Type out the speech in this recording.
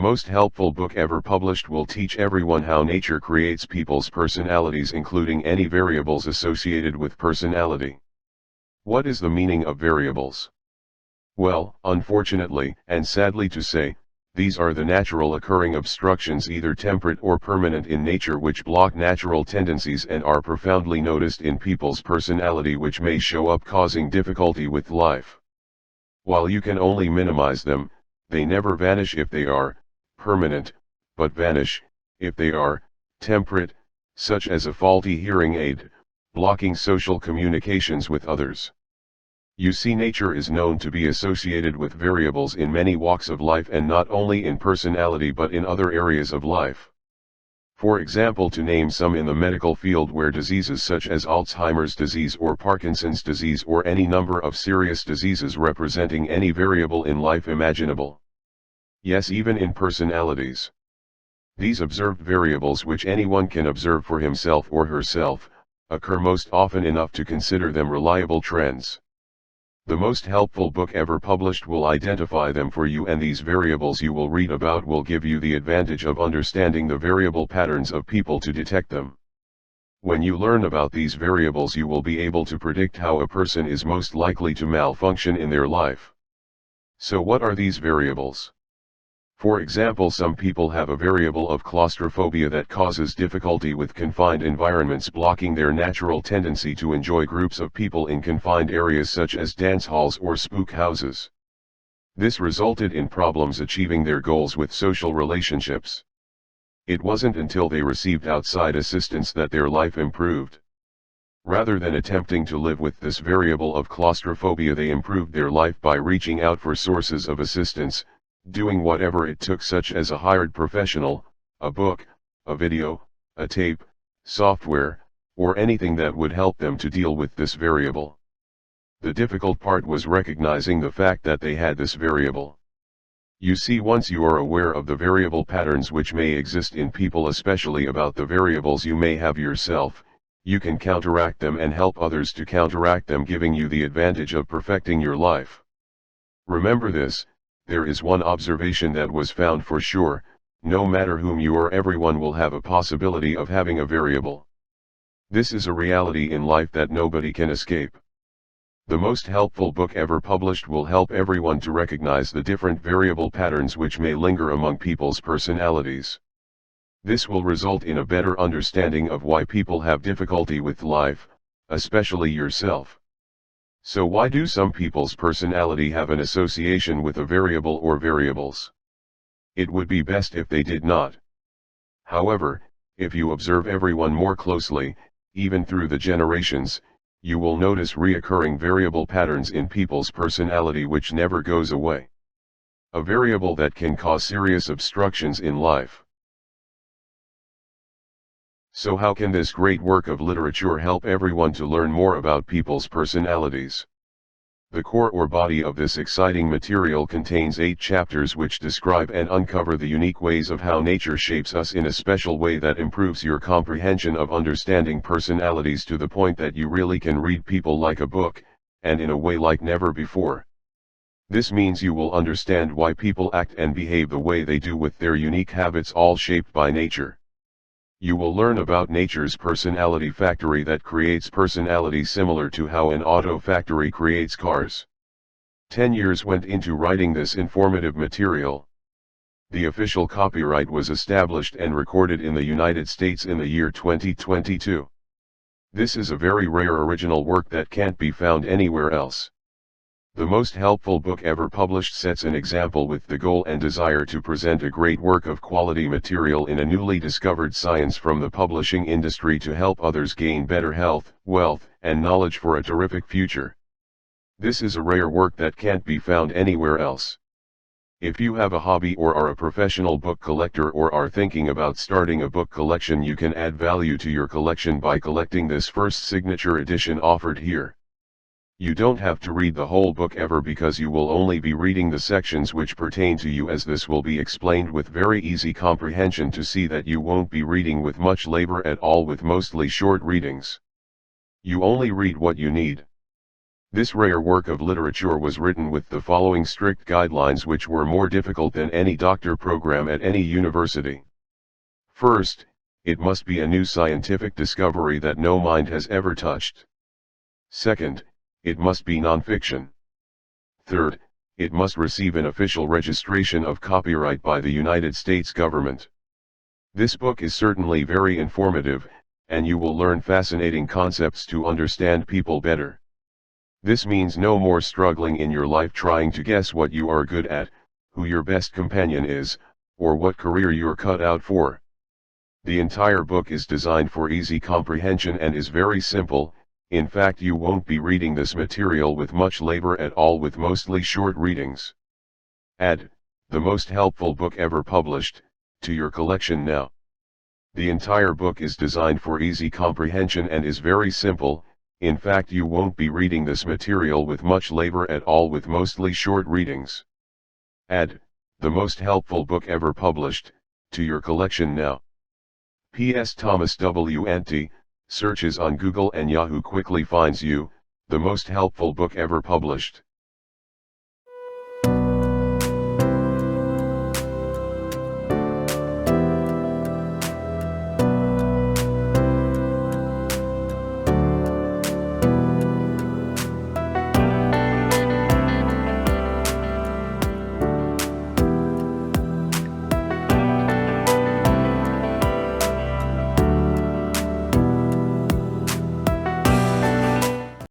most helpful book ever published will teach everyone how nature creates people's personalities, including any variables associated with personality. What is the meaning of variables? Well, unfortunately, and sadly to say, these are the natural occurring obstructions, either temperate or permanent in nature, which block natural tendencies and are profoundly noticed in people's personality, which may show up causing difficulty with life. While you can only minimize them, they never vanish if they are permanent, but vanish if they are temperate, such as a faulty hearing aid, blocking social communications with others. You see, nature is known to be associated with variables in many walks of life, and not only in personality but in other areas of life. For example, to name some, in the medical field, where diseases such as Alzheimer's disease or Parkinson's disease or any number of serious diseases representing any variable in life imaginable. Yes, even in personalities. These observed variables, which anyone can observe for himself or herself, occur most often enough to consider them reliable trends. The most helpful book ever published will identify them for you, and these variables you will read about will give you the advantage of understanding the variable patterns of people to detect them. When you learn about these variables, you will be able to predict how a person is most likely to malfunction in their life. So what are these variables? For example, some people have a variable of claustrophobia that causes difficulty with confined environments, blocking their natural tendency to enjoy groups of people in confined areas such as dance halls or spook houses. This resulted in problems achieving their goals with social relationships. It wasn't until they received outside assistance that their life improved. Rather than attempting to live with this variable of claustrophobia, they improved their life by reaching out for sources of assistance, doing whatever it took, such as a hired professional, a book, a video, a tape, software, or anything that would help them to deal with this variable. The difficult part was recognizing the fact that they had this variable. You see, once you are aware of the variable patterns which may exist in people, especially about the variables you may have yourself, you can counteract them and help others to counteract them, giving you the advantage of perfecting your life. Remember this. There is one observation that was found for sure: no matter whom you are, everyone will have a possibility of having a variable. This is a reality in life that nobody can escape. The most helpful book ever published will help everyone to recognize the different variable patterns which may linger among people's personalities. This will result in a better understanding of why people have difficulty with life, especially yourself. So why do some people's personality have an association with a variable or variables? It would be best if they did not. However, if you observe everyone more closely, even through the generations, you will notice reoccurring variable patterns in people's personality which never goes away. A variable that can cause serious obstructions in life. So how can this great work of literature help everyone to learn more about people's personalities? The core or body of this exciting material contains 8 chapters which describe and uncover the unique ways of how nature shapes us in a special way that improves your comprehension of understanding personalities to the point that you really can read people like a book, and in a way like never before. This means you will understand why people act and behave the way they do, with their unique habits all shaped by nature. You will learn about nature's personality factory that creates personalities similar to how an auto factory creates cars. 10 years went into writing this informative material. The official copyright was established and recorded in the United States in the year 2022. This is a very rare original work that can't be found anywhere else. The most helpful book ever published sets an example with the goal and desire to present a great work of quality material in a newly discovered science from the publishing industry to help others gain better health, wealth, and knowledge for a terrific future. This is a rare work that can't be found anywhere else. If you have a hobby or are a professional book collector or are thinking about starting a book collection, you can add value to your collection by collecting this first signature edition offered here. You don't have to read the whole book ever, because you will only be reading the sections which pertain to you, as this will be explained with very easy comprehension to see that you won't be reading with much labor at all, with mostly short readings. You only read what you need. This rare work of literature was written with the following strict guidelines, which were more difficult than any doctor program at any university. First, it must be a new scientific discovery that no mind has ever touched. Second, it must be nonfiction. Third, it must receive an official registration of copyright by the United States government. This book is certainly very informative, and you will learn fascinating concepts to understand people better. This means no more struggling in your life trying to guess what you are good at, who your best companion is, or what career you're cut out for. The entire book is designed for easy comprehension and is very simple. In fact, you won't be reading this material with much labor at all, with mostly short readings. Add the most helpful book ever published to your collection now. The entire book is designed for easy comprehension and is very simple. In fact, you won't be reading this material with much labor at all, with mostly short readings. Add the most helpful book ever published to your collection now. P.S. Thomas W. Anti searches on Google and Yahoo quickly finds you the most helpful book ever published.